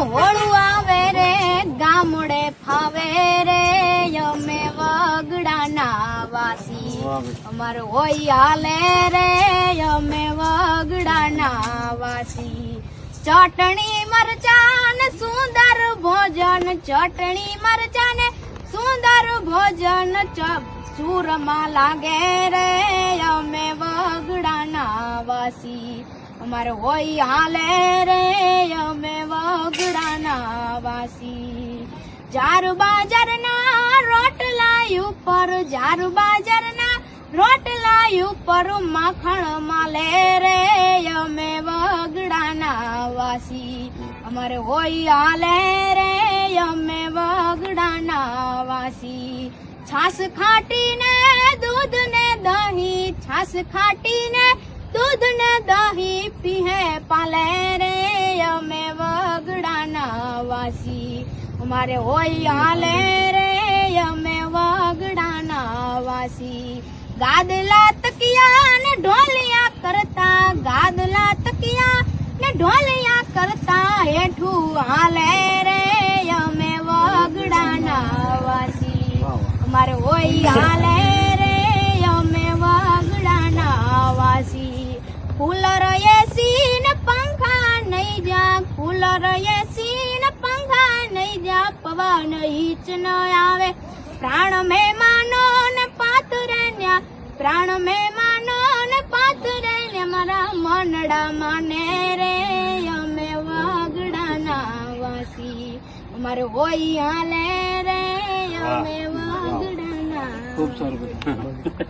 હોળું આવે રે ગામડે ફાવે રે અમે વગડાના વાસી અમારો હોય હાલે રે અમે વગડાના વાસી ચટણી મરચાં ને સુંદર ભોજન ચટણી મરચાં ને સુંદર ભોજન ચૂરમાં લાગે રે અમે વગડાના વાસી અમારે હોય હાલે રે અમે વગડાના વાસી જારુ બાજરના રોટલા ઉપર જારુ બાજરના રોટલા ઉપર માખણ માલે રે અમે વગડાના વાસી અમારે હોય હાલે રે અમે વગડાના વાસી છાસ ખાટીને દૂધ ને દહીં છાસ ખાટીને દૂધ ને દહીં પીહે પાલે રે અમે વગડાના વાસી અમારે હોય હાલે રે અમે વગડાના વાસી ગાદલા તકિયા ને ઢોલિયા કરતા ગાદલા તકિયા ને ઢોલિયા કરતા હેઠું હાલે રે અમે વગડાના વાસી અમારે હોય હાલે રે અમે વગડાના વાસી કુલર એસી ને પંખા નહીં જા કુલર એસી ને પંખા નહીં જા પવન ઈચ ન આવે પ્રાણ મહેમાનો ને પાથરે ન્યા પ્રાણ મહેમાનો ને પાથરે ને મારા મનડા માને રે અમે વગડાના વાસી અમારે હોય હાલે રે અમે વગડાના. ખૂબ સારું.